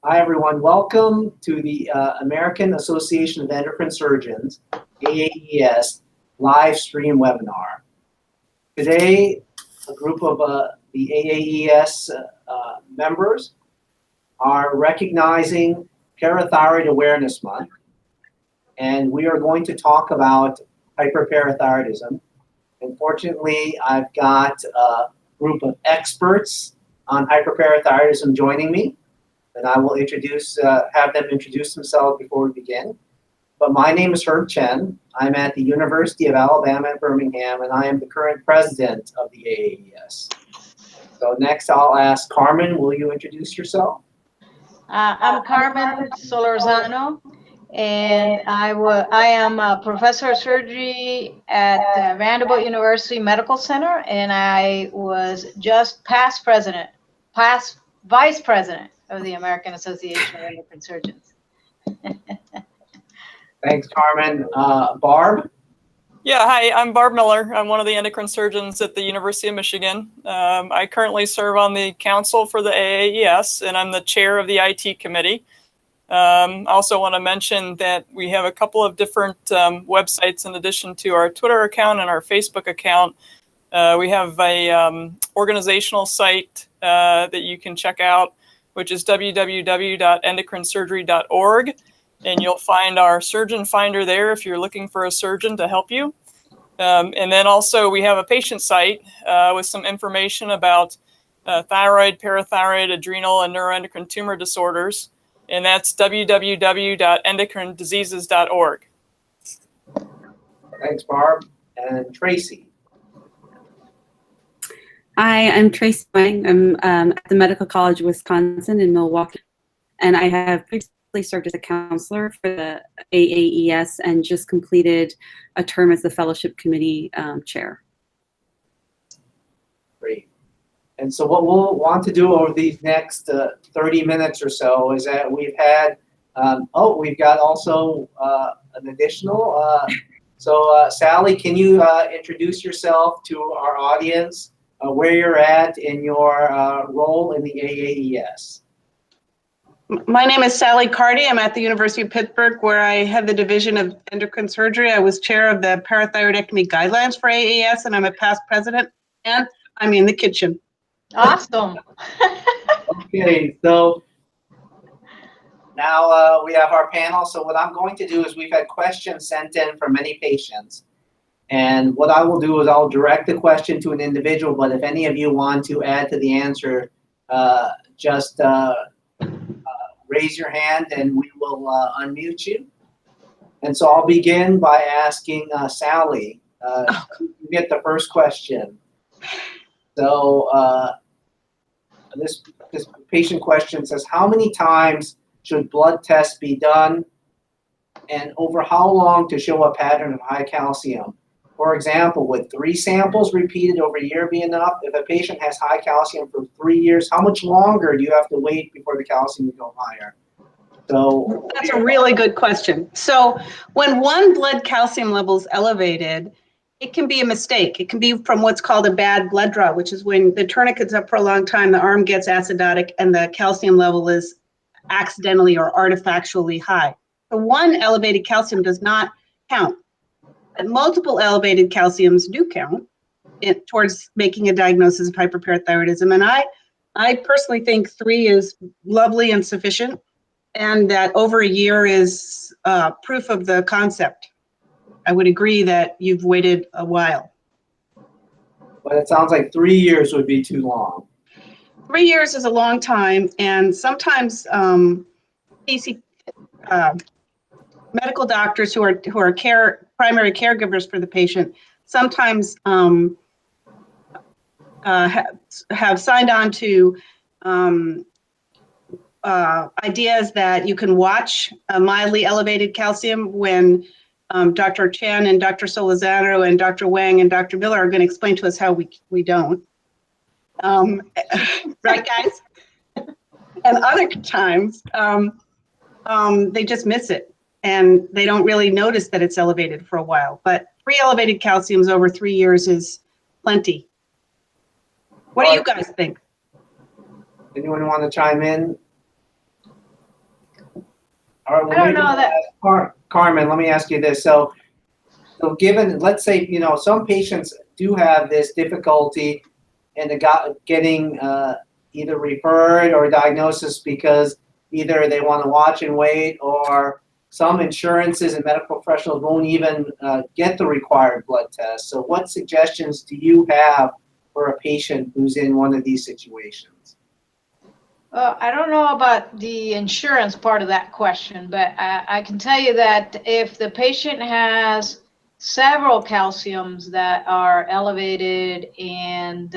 Hi, everyone. Welcome to the American Association of Endocrine Surgeons, AAES, live stream webinar. Today, a group of the AAES members are recognizing Parathyroid Awareness Month, and we are going to talk about hyperparathyroidism. Unfortunately, I've got a group of experts on hyperparathyroidism joining me, and I will have them introduce themselves before we begin. But my name is Herb Chen. I'm at the University of Alabama at Birmingham, and I am the current president of the AAES. So next I'll ask Carmen, will you introduce yourself? I'm Carmen Solorzano, and I am a professor of surgery at Vanderbilt University Medical Center, and I was just past vice president of the American Association of Endocrine Surgeons. Thanks, Carmen. Barb? Yeah, hi, I'm Barb Miller. I'm one of the endocrine surgeons at the University of Michigan. I currently serve on the council for the AAES, and I'm the chair of the IT committee. I also want to mention that we have a couple of different websites in addition to our Twitter account and our Facebook account. We have a organizational site that you can check out, which is www.endocrinesurgery.org. And you'll find our surgeon finder there if you're looking for a surgeon to help you. And then also we have a patient site with some information about thyroid, parathyroid, adrenal, and neuroendocrine tumor disorders. And that's www.endocrinediseases.org. Thanks, Barb. And Tracy? Hi, I'm Tracy Wang. I'm at the Medical College of Wisconsin in Milwaukee, and I have previously served as a counselor for the AAES and just completed a term as the fellowship committee chair. Great. And so what we'll want to do over these next 30 minutes or so is that we've had, we've got also an additional, Sally, can you introduce yourself to our audience, where you're at in your role in the AAES? My name is Sally Carty. I'm at the University of Pittsburgh, where I head the Division of Endocrine Surgery. I was chair of the parathyroidectomy guidelines for AAES, and I'm a past president, and I'm in the kitchen. Awesome. Okay, so now we have our panel. So what I'm going to do is we've had questions sent in from many patients. And what I will do is I'll direct the question to an individual, but if any of you want to add to the answer, just raise your hand and we will unmute you. And so I'll begin by asking Sally, you get the first question. So this patient question says, how many times should blood tests be done and over how long to show a pattern of high calcium? For example, would 3 samples repeated over a year be enough? If a patient has high calcium for 3 years, how much longer do you have to wait before the calcium will go higher? So that's a really good question. So when one blood calcium level is elevated, it can be a mistake. It can be from what's called a bad blood draw, which is when the tourniquet's up for a long time, the arm gets acidotic, and the calcium level is accidentally or artifactually high. So one elevated calcium does not count. But multiple elevated calciums do count towards making a diagnosis of hyperparathyroidism. And I personally think 3 is lovely and sufficient, and that over a year is proof of the concept. I would agree that you've waited a while. But it sounds like 3 years would be too long. 3 years is a long time, and sometimes medical doctors who are primary caregivers for the patient sometimes have signed on to ideas that you can watch a mildly elevated calcium when Dr. Chen and Dr. Solorzano and Dr. Wang and Dr. Miller are going to explain to us how we don't. Right, guys? And other times, they just miss it. And they don't really notice that it's elevated for a while. But 3 elevated calciums over 3 years is plenty. What do you guys think? Anyone want to chime in? All right, well, I don't maybe know that. Carmen, let me ask you this. So given, let's say, some patients do have this difficulty in getting either referred or diagnosis because either they want to watch and wait, or some insurances and medical professionals won't even get the required blood test. So what suggestions do you have for a patient who's in one of these situations? I don't know about the insurance part of that question, but I can tell you that if the patient has several calciums that are elevated and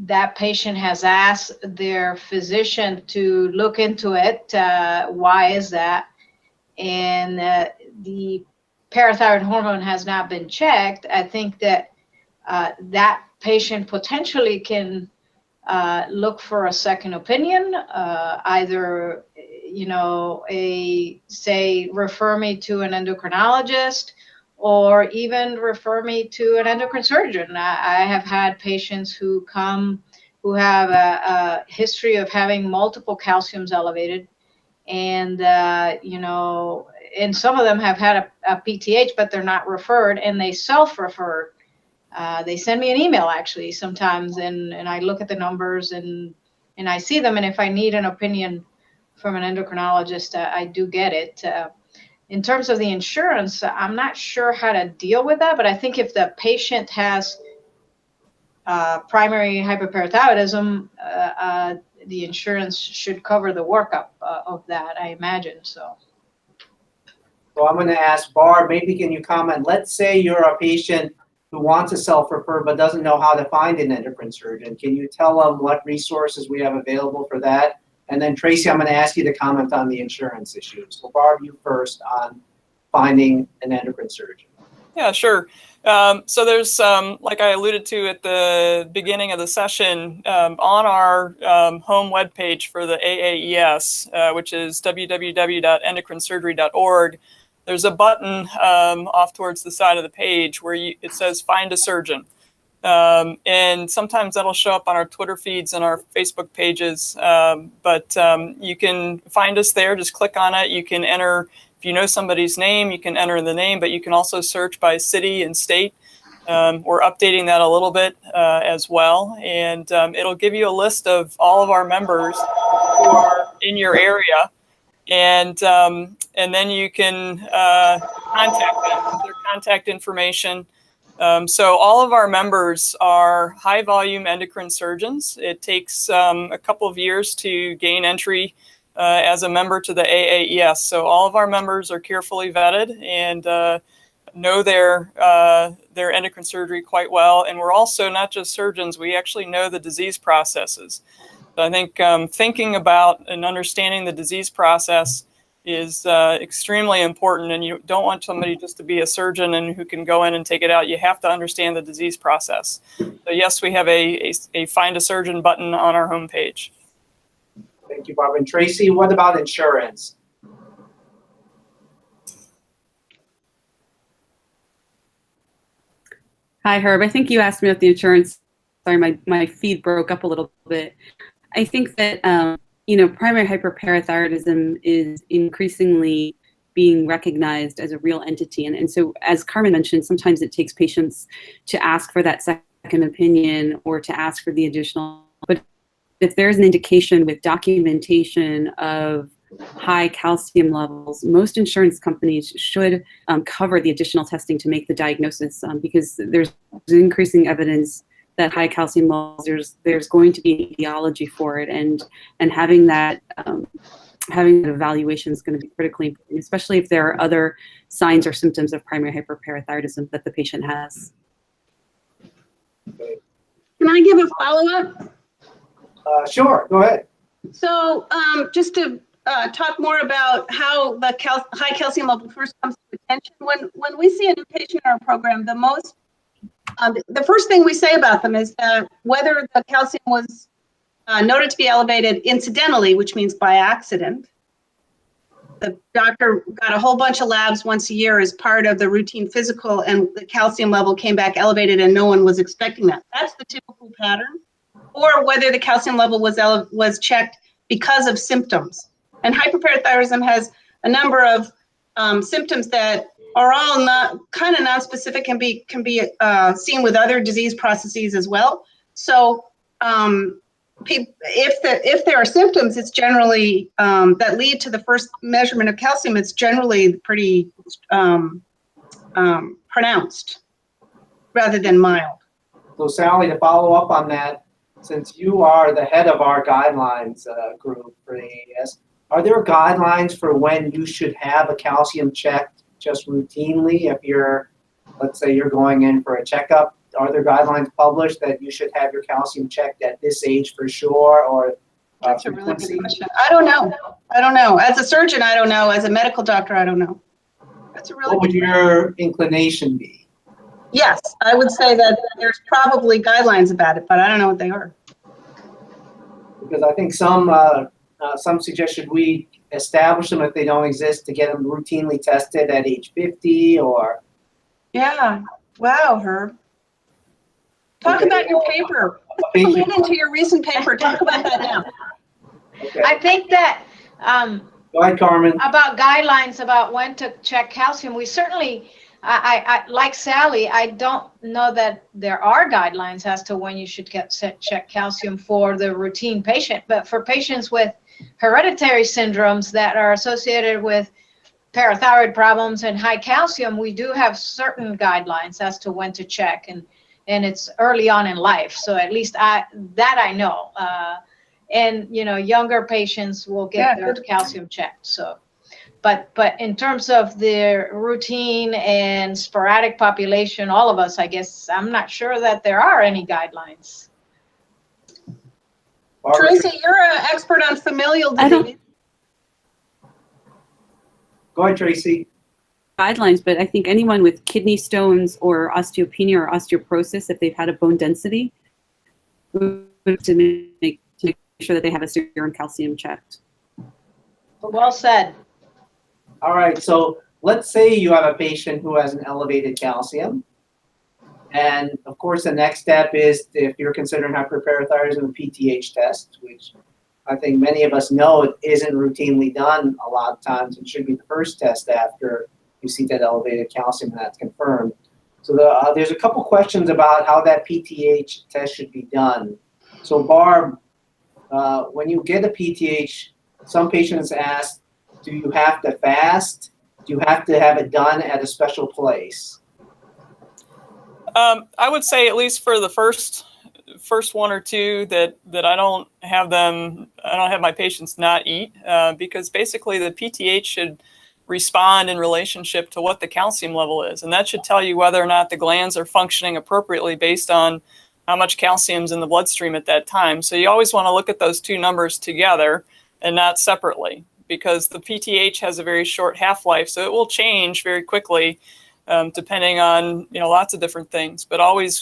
that patient has asked their physician to look into it, why is that? And the parathyroid hormone has not been checked, I think that that patient potentially can look for a second opinion, either, say, refer me to an endocrinologist, or even refer me to an endocrine surgeon. I have had patients who come who have a history of having multiple calciums elevated, and, and some of them have had a PTH, but they're not referred, and they self-referred. They send me an email actually sometimes, and I look at the numbers and I see them, and if I need an opinion from an endocrinologist, I do get it. In terms of the insurance, I'm not sure how to deal with that, but I think if the patient has primary hyperparathyroidism, the insurance should cover the workup of that, I imagine. So I'm going to ask Barb, maybe can you comment? Let's say you're a patient who wants to self-refer but doesn't know how to find an endocrine surgeon. Can you tell them what resources we have available for that? And then Tracy, I'm going to ask you to comment on the insurance issue. So Barb, you first on finding an endocrine surgeon. Yeah, sure. So there's, like I alluded to at the beginning of the session, on our home webpage for the AAES, which is www.endocrinesurgery.org, there's a button off towards the side of the page where it says Find a Surgeon. And sometimes that'll show up on our Twitter feeds and our Facebook pages. But you can find us there. Just click on it. You can enter, if you know somebody's name, you can enter the name, but you can also search by city and state. We're updating that a little bit as well. And it'll give you a list of all of our members who are in your area. And then you can contact them with their contact information. So all of our members are high volume endocrine surgeons. It takes a couple of years to gain entry as a member to the AAES. So all of our members are carefully vetted and know their endocrine surgery quite well. And we're also not just surgeons, we actually know the disease processes. So I think thinking about and understanding the disease process is extremely important, and you don't want somebody just to be a surgeon and who can go in and take it out. You have to understand the disease process. So yes, we have a Find a Surgeon button on our homepage. Thank you, Barb. And Tracy, what about insurance? Hi, Herb. I think you asked me about the insurance. Sorry, my feed broke up a little bit. I think that, primary hyperparathyroidism is increasingly being recognized as a real entity. And so, as Carmen mentioned, sometimes it takes patients to ask for that second opinion or to ask for the additional. But if there's an indication with documentation of high calcium levels, most insurance companies should cover the additional testing to make the diagnosis, because there's increasing evidence that high calcium levels, there's going to be etiology for it, and having that evaluation is going to be critically important, especially if there are other signs or symptoms of primary hyperparathyroidism that the patient has. Can I give a follow-up? Sure, go ahead. So just to talk more about how the high calcium level first comes to attention. When we see a new patient in our program, the first thing we say about them is whether the calcium was noted to be elevated incidentally, which means by accident. The doctor got a whole bunch of labs once a year as part of the routine physical, and the calcium level came back elevated and no one was expecting that. That's the typical pattern. Or whether the calcium level was checked because of symptoms. And hyperparathyroidism has a number of symptoms that are all not kind of non-specific, can be seen with other disease processes as well. So if there are symptoms, it's generally that lead to the first measurement of calcium, it's generally pretty pronounced rather than mild. So Sally, to follow up on that, since you are the head of our guidelines group for the AAES, are there guidelines for when you should have a calcium checked just routinely if you're, let's say you're going in for a checkup? Are there guidelines published that you should have your calcium checked at this age for sure, or That's a really good question. I don't know. As a surgeon, I don't know. As a medical doctor, I don't know. That's a really what would your inclination be? Yes, I would say that there's probably guidelines about it, but I don't know what they are. Because I think some suggest should we establish them if they don't exist to get them routinely tested at age 50 or. Yeah. Wow, Herb. Talk about your paper. Lean into your recent paper. Talk about that now. Okay. I think that Go ahead, Carmen. about guidelines about when to check calcium, we certainly, I like Sally, I don't know that there are guidelines as to when you should check calcium for the routine patient, but for patients with hereditary syndromes that are associated with parathyroid problems and high calcium, we do have certain guidelines as to when to check, and it's early on in life. So at least I know. And younger patients will get their calcium checked. So, but in terms of the routine and sporadic population, all of us, I guess, I'm not sure that there are any guidelines. Tracy, you're an expert on familial disease. Go ahead, Tracy. Guidelines, but I think anyone with kidney stones or osteopenia or osteoporosis, if they've had a bone density, to make sure that they have a serum calcium checked. Well said. All right, so let's say you have a patient who has an elevated calcium. And of course, the next step is, if you're considering hyperparathyroidism, a PTH test, which I think many of us know it isn't routinely done a lot of times. It should be the first test after you see that elevated calcium and that's confirmed. So there's a couple questions about how that PTH test should be done. So Barb, when you get a PTH, some patients ask, do you have to fast? Do you have to have it done at a special place? I would say at least for the first one or two that I don't have my patients not eat, because basically the PTH should respond in relationship to what the calcium level is, and that should tell you whether or not the glands are functioning appropriately based on how much calcium's in the bloodstream at that time. So you always want to look at those two numbers together and not separately, because the PTH has a very short half-life, so it will change very quickly depending on lots of different things. But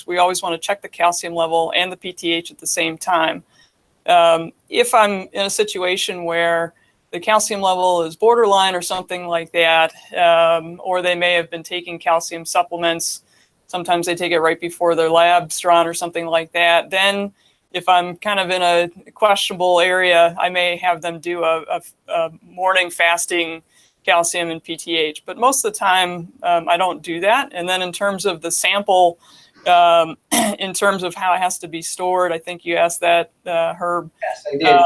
we always want to check the calcium level and the PTH at the same time. If I'm in a situation where the calcium level is borderline or something like that, or they may have been taking calcium supplements, sometimes they take it right before their lab's drawn or something like that, then if I'm kind of in a questionable area, I may have them do a morning fasting calcium and PTH. But most of the time, I don't do that. And then in terms of the sample, in terms of how it has to be stored, I think you asked that, Herb. Yes, I did.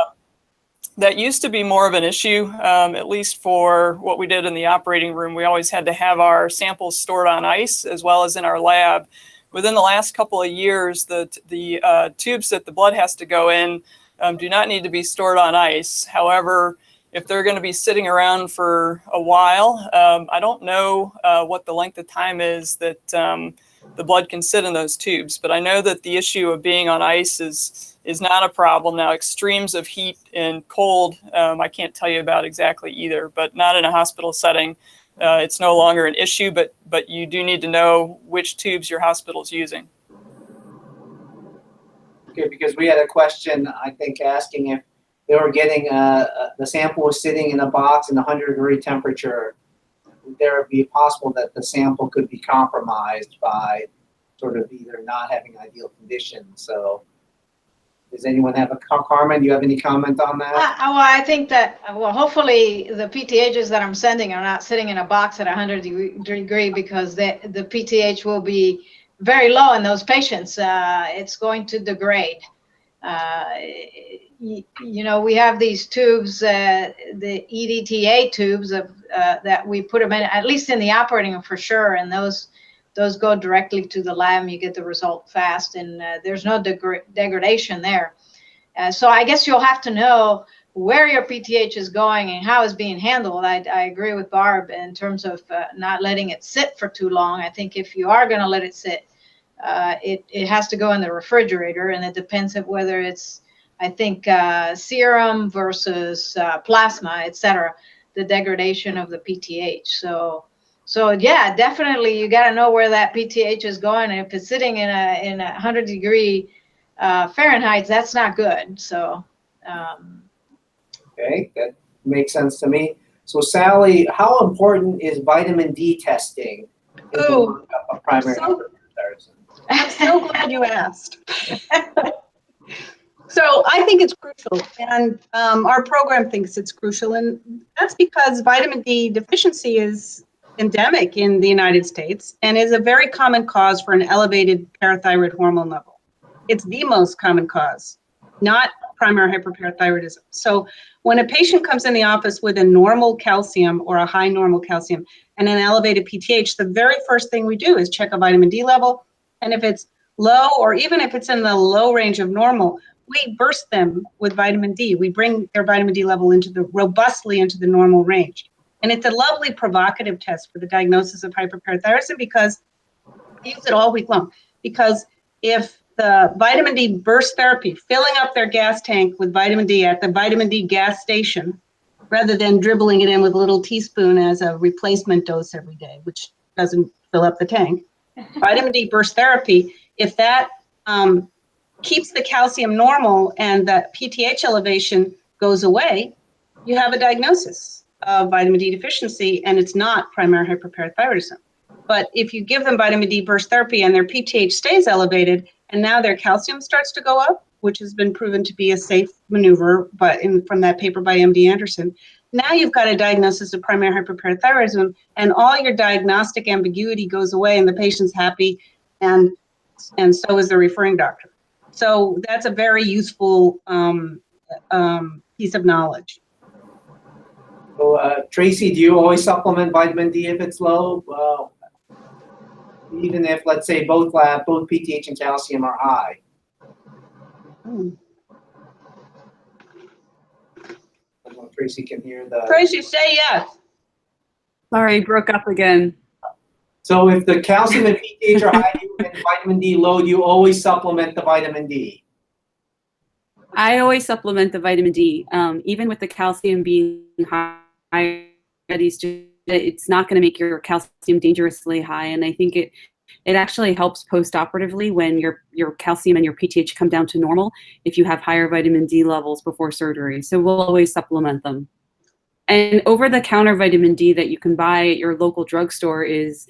That used to be more of an issue, at least for what we did in the operating room. We always had to have our samples stored on ice as well as in our lab. Within the last couple of years, the tubes that the blood has to go in do not need to be stored on ice. However, if they're going to be sitting around for a while, I don't know what the length of time is that the blood can sit in those tubes. But I know that the issue of being on ice is not a problem. Now, extremes of heat and cold, I can't tell you about exactly either, but not in a hospital setting. It's no longer an issue, but you do need to know which tubes your hospital's using. Okay, because we had a question, I think, asking if they were getting the sample was sitting in a box in 100-degree temperature. Would there be possible that the sample could be compromised by sort of either not having ideal conditions? So Does anyone have Carmen, do you have any comment on that? Well, I think that, well, hopefully the PTHs that I'm sending are not sitting in a box at 100 degree because the PTH will be very low in those patients. It's going to degrade. You know, we have these tubes, the EDTA tubes that we put them in, at least in the operating room for sure, and those go directly to the lab and you get the result fast, and there's no degradation there. So I guess you'll have to know where your PTH is going and how it's being handled. I agree with Barb in terms of not letting it sit for too long. I think if you are going to let it sit, it has to go in the refrigerator, and it depends on whether it's, I think, serum versus plasma, etc., the degradation of the PTH. So yeah, definitely you got to know where that PTH is going. And if it's sitting in a 100 degree Fahrenheit, that's not good. So Okay, that makes sense to me. So Sally, how important is vitamin D testing in the Ooh, workup of primary so- hyperthyroidism? I'm so glad you asked. So I think it's crucial, and our program thinks it's crucial, and that's because vitamin D deficiency is endemic in the United States and is a very common cause for an elevated parathyroid hormone level. It's the most common cause, not primary hyperparathyroidism. So when a patient comes in the office with a normal calcium or a high normal calcium and an elevated PTH, the very first thing we do is check a vitamin D level. And if it's low, or even if it's in the low range of normal, we burst them with vitamin D. We bring their vitamin D level robustly into the normal range. And it's a lovely provocative test for the diagnosis of hyperparathyroidism because we use it all week long. Because if the vitamin D burst therapy, filling up their gas tank with vitamin D at the vitamin D gas station, rather than dribbling it in with a little teaspoon as a replacement dose every day, which doesn't fill up the tank, vitamin D burst therapy, if that keeps the calcium normal and that PTH elevation goes away, you have a diagnosis of vitamin D deficiency, and it's not primary hyperparathyroidism. But if you give them vitamin D burst therapy and their PTH stays elevated, and now their calcium starts to go up, which has been proven to be a safe maneuver, but from that paper by MD Anderson, now you've got a diagnosis of primary hyperparathyroidism, and all your diagnostic ambiguity goes away, and the patient's happy, and so is the referring doctor. So that's a very useful piece of knowledge. So Tracy, do you always supplement vitamin D if it's low? Even if, let's say, both PTH and calcium are high? I don't know if Tracy can hear the... Tracy, say yes. Sorry, broke up again. So if the calcium and PTH are high and vitamin D low, you always supplement the vitamin D? I always supplement the vitamin D, even with the calcium being high. It's not going to make your calcium dangerously high, and I think it actually helps post-operatively when your calcium and your PTH come down to normal if you have higher vitamin D levels before surgery. So we'll always supplement them. And over-the-counter vitamin D that you can buy at your local drugstore is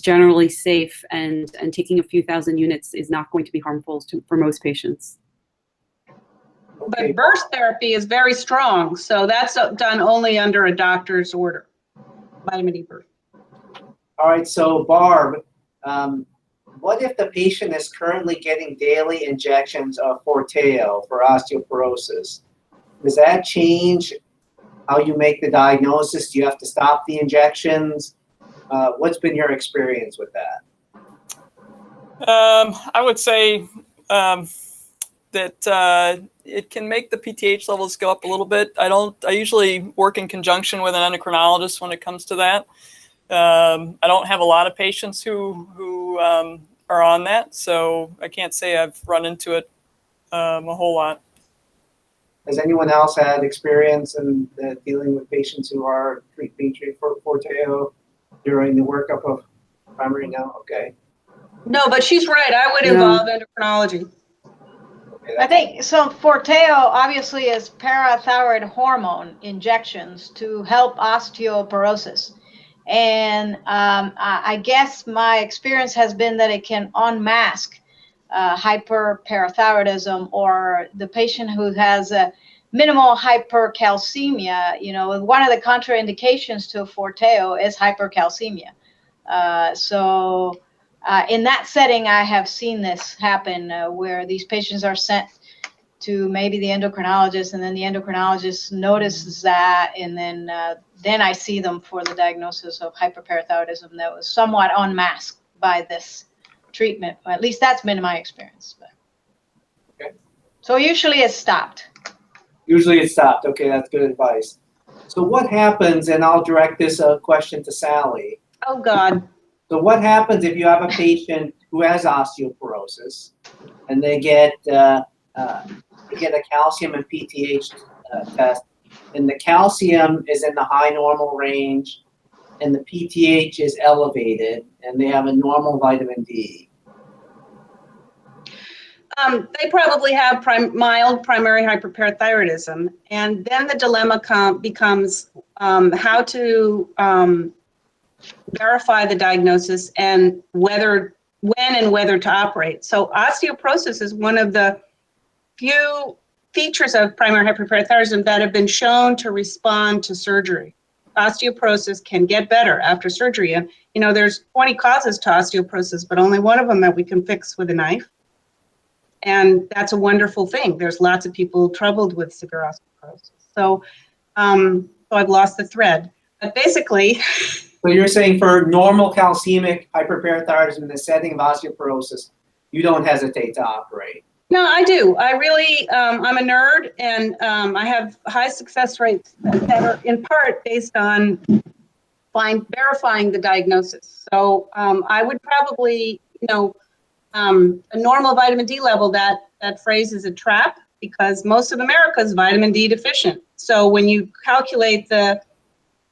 generally safe, and taking a few thousand units is not going to be harmful for most patients. Okay. But burst therapy is very strong, so that's done only under a doctor's order, vitamin D burst. All right, so Barb, what if the patient is currently getting daily injections of Forteo for osteoporosis? Does that change how you make the diagnosis? Do you have to stop the injections? What's been your experience with that? I would say that it can make the PTH levels go up a little bit. I usually work in conjunction with an endocrinologist when it comes to that. I don't have a lot of patients who are on that, so I can't say I've run into it a whole lot. Has anyone else had experience in dealing with patients who are being treated for Forteo during the workup of primary? No? Okay. No, but she's right. I would involve endocrinology. Okay, I think, so Forteo obviously is parathyroid hormone injections to help osteoporosis. And I guess my experience has been that it can unmask hyperparathyroidism, or the patient who has a minimal hypercalcemia, you know, one of the contraindications to Forteo is hypercalcemia. In that setting, I have seen this happen where these patients are sent to maybe the endocrinologist, and then the endocrinologist notices that, and then I see them for the diagnosis of hyperparathyroidism that was somewhat unmasked by this treatment. Or at least that's been my experience. But. Okay. So usually it's stopped. Usually it's stopped. Okay, that's good advice. So what happens, and I'll direct this question to Sally. Oh, God. So what happens if you have a patient who has osteoporosis and they get a calcium and PTH test, and the calcium is in the high normal range and the PTH is elevated and they have a normal vitamin D? They probably have mild primary hyperparathyroidism, and then the dilemma becomes how to verify the diagnosis and when and whether to operate. So osteoporosis is one of the few features of primary hyperparathyroidism that have been shown to respond to surgery. Osteoporosis can get better after surgery, and you know there's 20 causes to osteoporosis, but only one of them that we can fix with a knife. And that's a wonderful thing. There's lots of people troubled with severe osteoporosis. So I've lost the thread. But basically... So you're saying for normal calcemic hyperparathyroidism in the setting of osteoporosis, you don't hesitate to operate? No, I do. I really, I'm a nerd, and I have high success rates that are in part based on verifying the diagnosis. So I would probably, a normal vitamin D level, that phrase is a trap because most of America is vitamin D deficient. So when you calculate the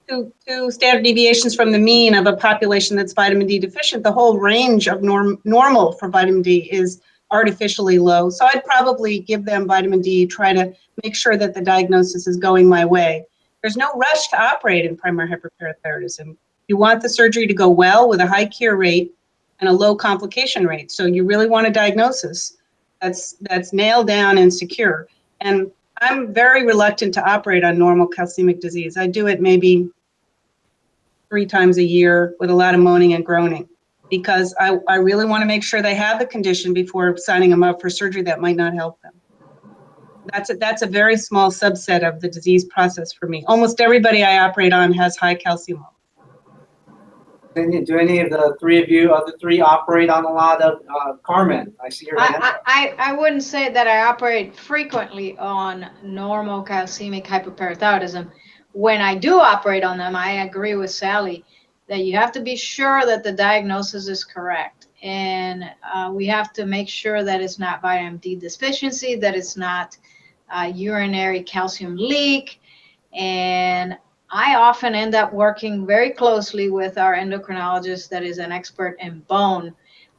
two standard deviations from the mean of a population that's vitamin D deficient, the whole range of normal for vitamin D is artificially low. So I'd probably give them vitamin D, try to make sure that the diagnosis is going my way. There's no rush to operate in primary hyperparathyroidism. You want the surgery to go well with a high cure rate and a low complication rate. So you really want a diagnosis that's nailed down and secure. And I'm very reluctant to operate on normal calcemic disease. I do it maybe 3 times a year with a lot of moaning and groaning because I really want to make sure they have the condition before signing them up for surgery that might not help them. That's a very small subset of the disease process for me. Almost everybody I operate on has high calcium levels. Do any of the other three operate on a lot of, Carmen, I see your hand. I wouldn't say that I operate frequently on normal calcemic hyperparathyroidism. When I do operate on them, I agree with Sally that you have to be sure that the diagnosis is correct. And we have to make sure that it's not vitamin D deficiency, that it's not urinary calcium leak. And I often end up working very closely with our endocrinologist that is an expert in bone.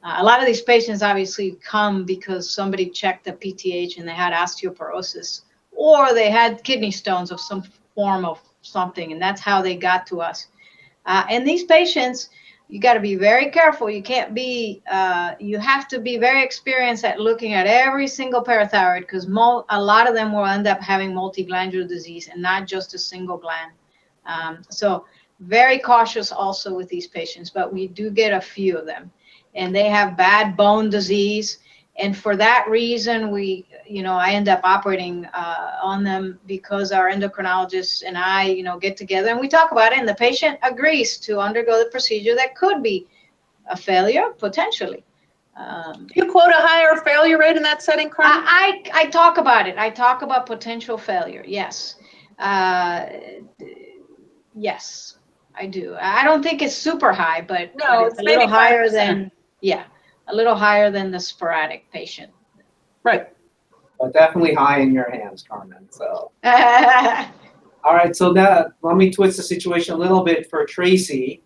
A lot of these patients obviously come because somebody checked the PTH and they had osteoporosis, or they had kidney stones of some form of something, and that's how they got to us. And these patients, you got to be very careful. You can't be, you have to be very experienced at looking at every single parathyroid because a lot of them will end up having multiglandular disease and not just a single gland. So very cautious also with these patients, but we do get a few of them, and they have bad bone disease. And for that reason, I end up operating on them because our endocrinologists and I, get together and we talk about it, and the patient agrees to undergo the procedure that could be a failure, potentially. Do you quote a higher failure rate in that setting, Carmen? I talk about it. I talk about potential failure, yes. Yes, I do. I don't think it's super high, but no, it's a little higher than, a little higher than the sporadic patient. Right. But definitely high in your hands, Carmen. So. All right, so now let me twist the situation a little bit for Tracy.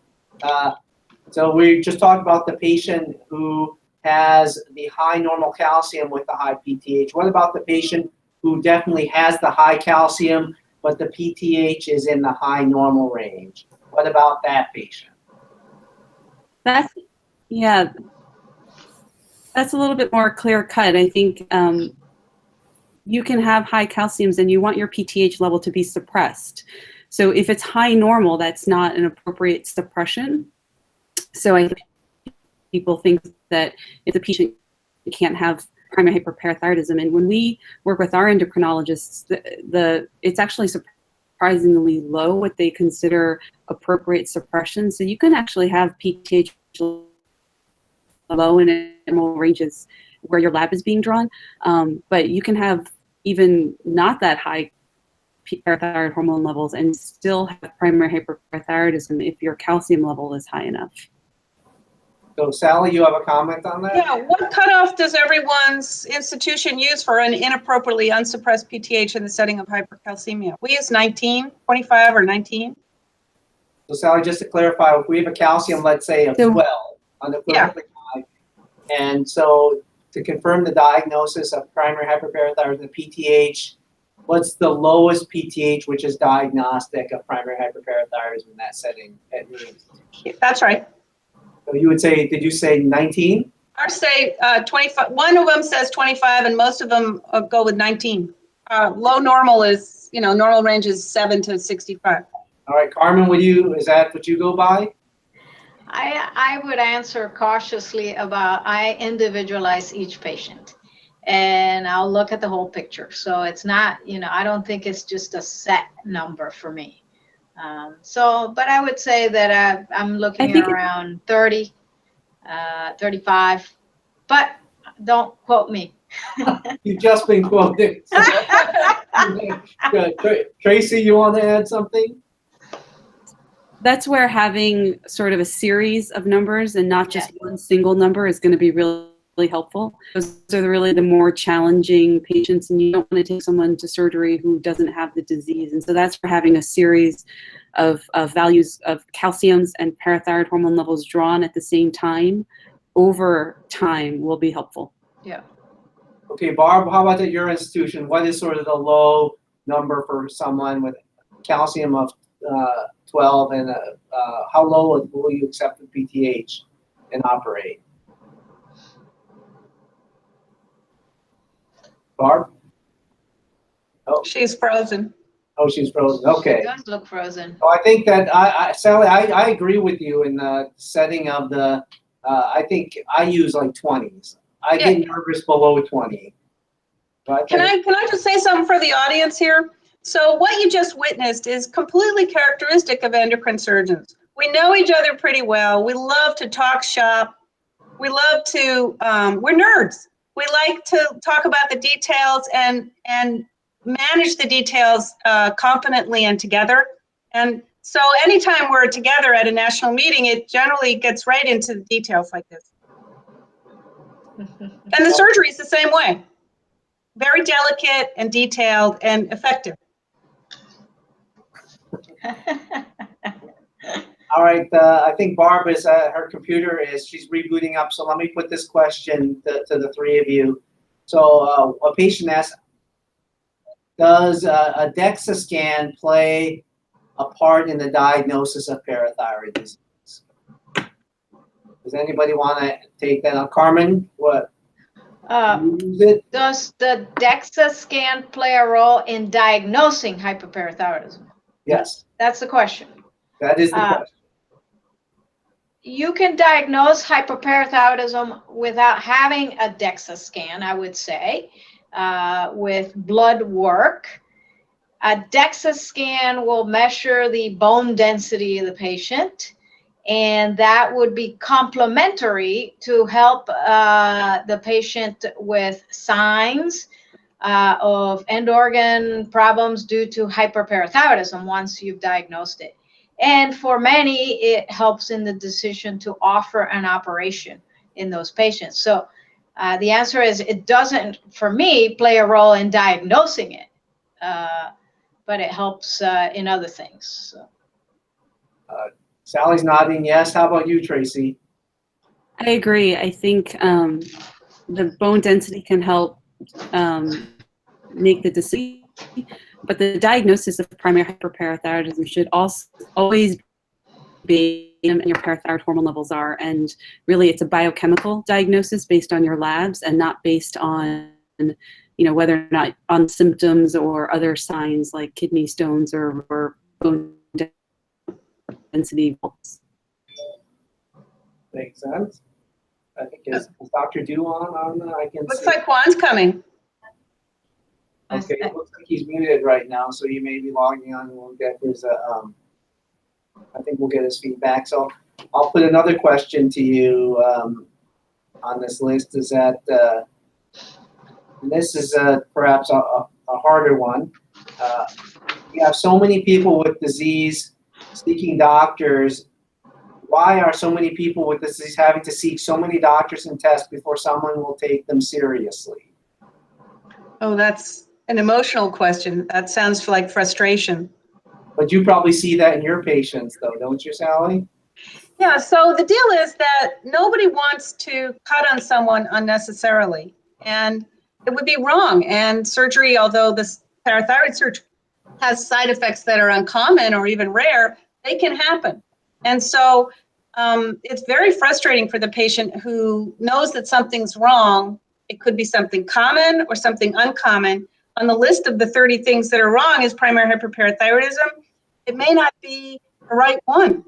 So we just talked about the patient who has the high normal calcium with the high PTH. What about the patient who definitely has the high calcium, but the PTH is in the high normal range? What about that patient? That's a little bit more clear cut. I think you can have high calciums and you want your PTH level to be suppressed. So if it's high normal, that's not an appropriate suppression. So I think people think that if the patient can't have primary hyperparathyroidism, and when we work with our endocrinologists, it's actually surprisingly low what they consider appropriate suppression. So you can actually have PTH low in normal ranges where your lab is being drawn, but you can have even not that high parathyroid hormone levels and still have primary hyperparathyroidism if your calcium level is high enough. So Sally, you have a comment on that? Yeah, what cutoff does everyone's institution use for an inappropriately unsuppressed PTH in the setting of hypercalcemia? We use 19, 25, or 19. So Sally, just to clarify, if we have a calcium, let's say of 12, unequivocally high, and so to confirm the diagnosis of primary hyperparathyroidism, PTH, what's the lowest PTH which is diagnostic of primary hyperparathyroidism in that setting? That's right. So you would say, did you say 19? Ours say 25. One of them says 25, and most of them go with 19. Low normal is, normal range is 7 to 65. All right, Carmen, is that what you go by? I would answer cautiously about I individualize each patient and I'll look at the whole picture. So it's not, I don't think it's just a set number for me. But I would say that I'm looking at around 30, 35, but don't quote me. You've just been quoted. Tracy, you want to add something? That's where having sort of a series of numbers and not just one single number is going to be really helpful. Those are really the more challenging patients, and you don't want to take someone to surgery who doesn't have the disease. And so that's where having a series of values of calciums and parathyroid hormone levels drawn at the same time over time will be helpful. Yeah. Okay, Barb, how about at your institution? What is sort of the low number for someone with calcium of 12, and how low will you accept the PTH and operate? Barb? Oh, She's frozen. oh, she's frozen. Okay. It does look frozen. So I think that Sally, I agree with you in the setting of the. I think I use like 20s. I get nervous below 20. But Can I just say something for the audience here? So what you just witnessed is completely characteristic of endocrine surgeons. We know each other pretty well. We love to talk shop. We love to, we're nerds. We like to talk about the details and manage the details competently and together. And so anytime we're together at a national meeting, it generally gets right into the details like this. And the surgery is the same way. Very delicate and detailed and effective. All right, I think Barb is, her computer is, she's rebooting up. So let me put this question to the three of you. So a patient asks, does a DEXA scan play a part in the diagnosis of parathyroid disease? Does anybody want to take that on? Carmen, what? Does the DEXA scan play a role in diagnosing hyperparathyroidism? Yes. That's the question. That is the question. You can diagnose hyperparathyroidism without having a DEXA scan, I would say, with blood work. A DEXA scan will measure the bone density of the patient, and that would be complementary to help the patient with signs of end organ problems due to hyperparathyroidism once you've diagnosed it. And for many, it helps in the decision to offer an operation in those patients. So the answer is it doesn't, for me, play a role in diagnosing it, but it helps in other things. So. Sally's nodding yes. How about you, Tracy? I agree. I think the bone density can help make the decision, but the diagnosis of primary hyperparathyroidism should also always based and your parathyroid hormone levels are. And really, it's a biochemical diagnosis based on your labs and not based on, whether or not on symptoms or other signs like kidney stones or bone density. Makes sense. I think is Dr. Du on? I can Looks see. like Juan's coming. Okay, it looks like he's muted right now, so you may be logging on and we'll get his, I think we'll get his feedback. So I'll put another question to you on this list is that, and this is perhaps a harder one. We have so many people with disease seeking doctors. Why are so many people with this disease having to seek so many doctors and tests before someone will take them seriously? Oh, that's an emotional question. That sounds like frustration. But you probably see that in your patients, though, don't you, Sally? Yeah, so the deal is that nobody wants to cut on someone unnecessarily, and it would be wrong. And surgery, although this parathyroid surgery has side effects that are uncommon or even rare, they can happen. And so it's very frustrating for the patient who knows that something's wrong. It could be something common or something uncommon. On the list of the 30 things that are wrong is primary hyperparathyroidism. It may not be the right one.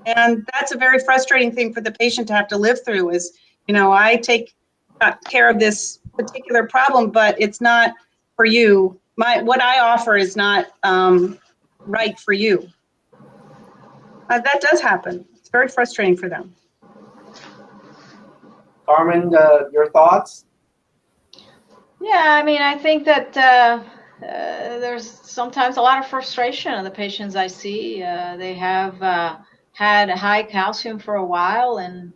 And that's a very frustrating thing for the patient to have to live through is, I take care of this particular problem, but it's not for you. What I offer is not right for you. That does happen. It's very frustrating for them. Carmen, your thoughts? Yeah, I think that there's sometimes a lot of frustration in the patients I see. They have had high calcium for a while and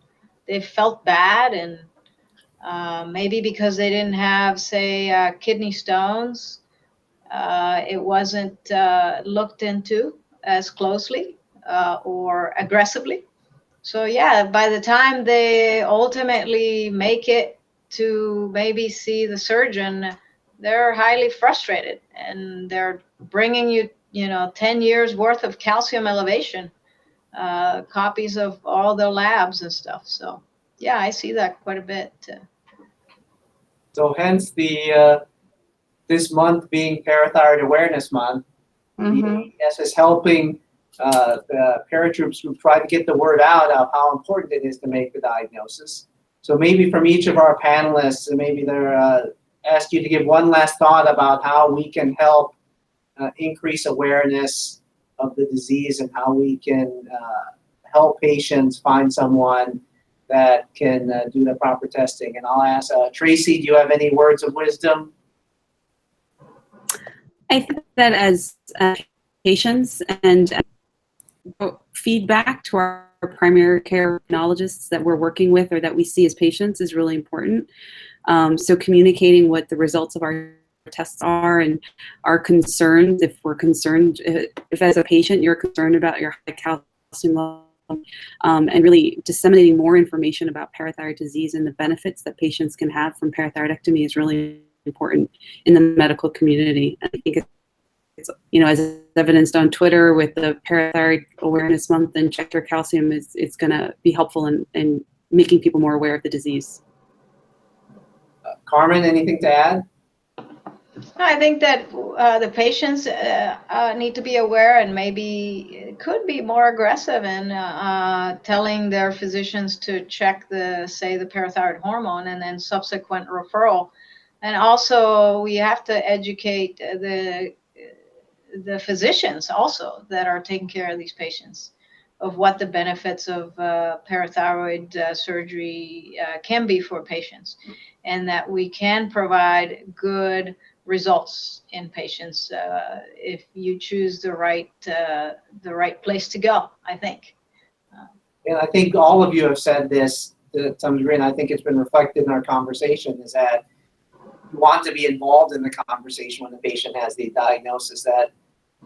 they felt bad, and maybe because they didn't have, say, kidney stones, it wasn't looked into as closely or aggressively. So yeah, by the time they ultimately make it to maybe see the surgeon, they're highly frustrated and they're bringing you, 10 years worth of calcium elevation, copies of all their labs and stuff. So yeah, I see that quite a bit. So hence the this month being Parathyroid Awareness Month, the AAES is helping the paratroops who try to get the word out of how important it is to make the diagnosis. So maybe from each of our panelists, maybe they're ask you to give one last thought about how we can help increase awareness of the disease and how we can help patients find someone that can do the proper testing. And I'll ask Tracy, do you have any words of wisdom? I think that as patients and feedback to our primary care endocrinologists that we're working with or that we see as patients is really important. So communicating what the results of our tests are and our concerns, if we're concerned, if as a patient you're concerned about your high calcium level, and really disseminating more information about parathyroid disease and the benefits that patients can have from parathyroidectomy is really important in the medical community. I think it's as evidenced on Twitter with the Parathyroid Awareness Month and Check Your Calcium, it's going to be helpful in making people more aware of the disease. Carmen, anything to add? I think that the patients need to be aware and maybe could be more aggressive in telling their physicians to check the parathyroid hormone and then subsequent referral. And also we have to educate the physicians also that are taking care of these patients of what the benefits of parathyroid surgery can be for patients, and that we can provide good results in patients if you choose the right place to go, I think. And I think all of you have said this to some degree, and I think it's been reflected in our conversation, is that you want to be involved in the conversation when the patient has the diagnosis. That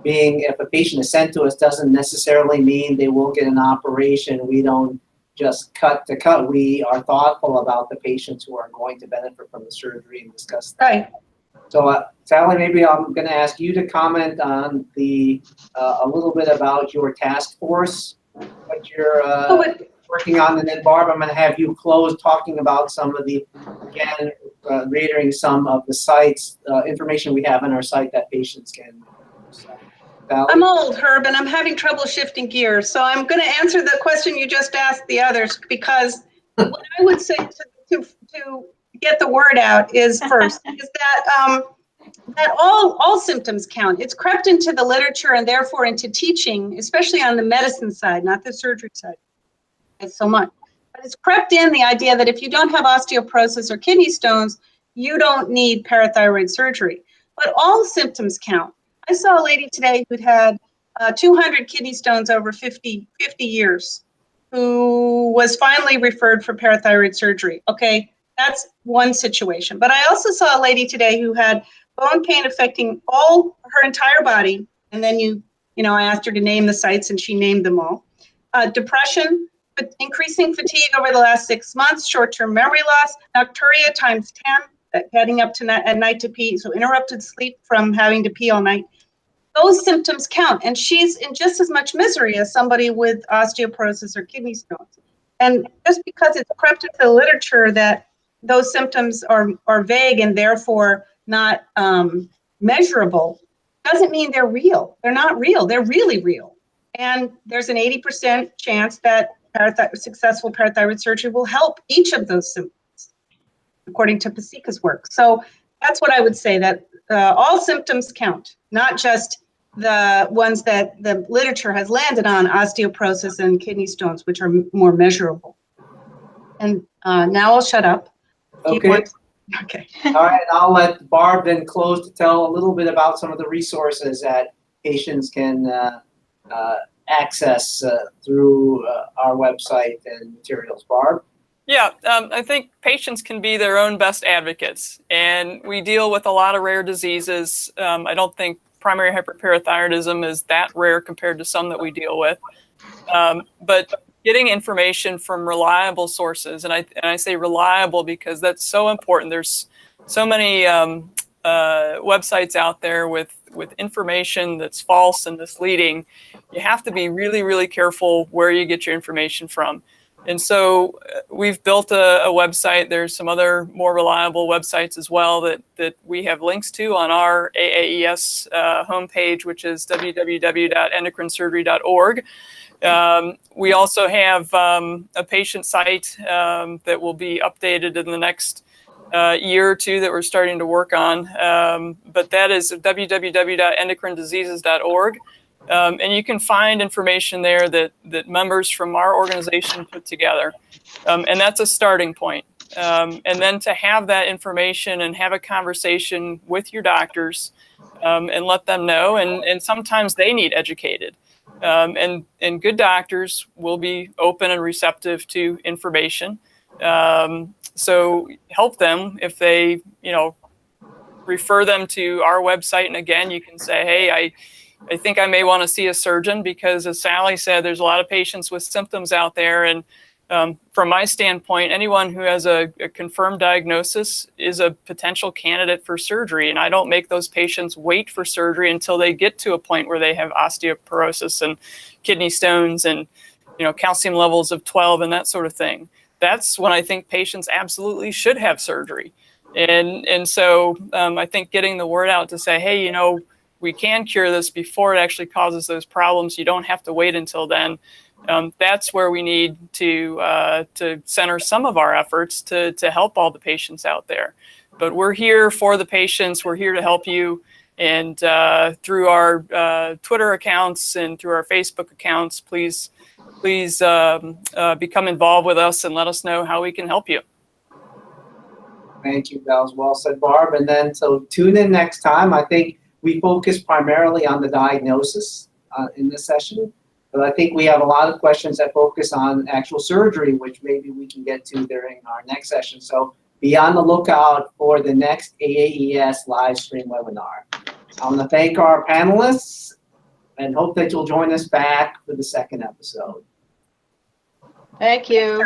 if a patient is sent to us doesn't necessarily mean they will get an operation. We don't just cut to cut. We are thoughtful about the patients who are going to benefit from the surgery and discuss that. Right. So Sally, maybe I'm going to ask you to comment on a little bit about your task force what you're working on, and then Barb, I'm going to have you close talking about some of the, again, reiterating some of the sites, information we have on our site that patients can use. I'm old, Herb, and I'm having trouble shifting gears. So I'm going to answer the question you just asked the others, because what I would say to get the word out is first, is that all symptoms count. It's crept into the literature and therefore into teaching, especially on the medicine side, not the surgery side. It's so much. But it's crept in the idea that if you don't have osteoporosis or kidney stones, you don't need parathyroid surgery. But all symptoms count. I saw a lady today who'd had 200 kidney stones over 50 years, who was finally referred for parathyroid surgery. Okay, that's one situation. But I also saw a lady today who had bone pain affecting her entire body. And then I asked her to name the sites and she named them all. Depression, increasing fatigue over the last 6 months, short-term memory loss, nocturia times 10, getting up at night to pee, so interrupted sleep from having to pee all night. Those symptoms count, and she's in just as much misery as somebody with osteoporosis or kidney stones. And just because it's crept into the literature that those symptoms are vague and therefore not measurable, doesn't mean they're real. They're not real. They're really real. And there's an 80% chance that successful parathyroid surgery will help each of those symptoms, according to Pasika's work. So that's what I would say, that all symptoms count, not just the ones that the literature has landed on, osteoporosis and kidney stones, which are more measurable. And now I'll shut up. Okay. Okay. All right, I'll let Barb then close to tell a little bit about some of the resources that patients can access through our website and materials. Barb? Yeah, I think patients can be their own best advocates, and we deal with a lot of rare diseases. I don't think primary hyperparathyroidism is that rare compared to some that we deal with, but getting information from reliable sources, and I say reliable because that's so important. There's so many websites out there with information that's false and misleading. You have to be really, really careful where you get your information from. And so we've built a website. There's some other more reliable websites as well that we have links to on our AAES homepage, which is www.endocrinesurgery.org. We also have a patient site that will be updated in the next year or two that we're starting to work on. But that is www.endocrinediseases.org. And you can find information there that members from our organization put together. And that's a starting point. And then to have that information and have a conversation with your doctors and let them know. And sometimes they need educated. And good doctors will be open and receptive to information. So help them if they, refer them to our website. And again, you can say, hey, I think I may want to see a surgeon because, as Sally said, there's a lot of patients with symptoms out there. And from my standpoint, anyone who has a confirmed diagnosis is a potential candidate for surgery. And I don't make those patients wait for surgery until they get to a point where they have osteoporosis and kidney stones and, calcium levels of 12 and that sort of thing. That's when I think patients absolutely should have surgery. And so I think getting the word out to say, hey, we can cure this before it actually causes those problems. You don't have to wait until then. That's where we need to center some of our efforts to help all the patients out there. But we're here for the patients. We're here to help you. And through our Twitter accounts and through our Facebook accounts, please become involved with us and let us know how we can help you. Thank you. That was well said, Barb. And then, so tune in next time. I think we focus primarily on the diagnosis in this session, but I think we have a lot of questions that focus on actual surgery, which maybe we can get to during our next session. So be on the lookout for the next AAES live stream webinar. I want to thank our panelists and hope that you'll join us back for the second episode. Thank you.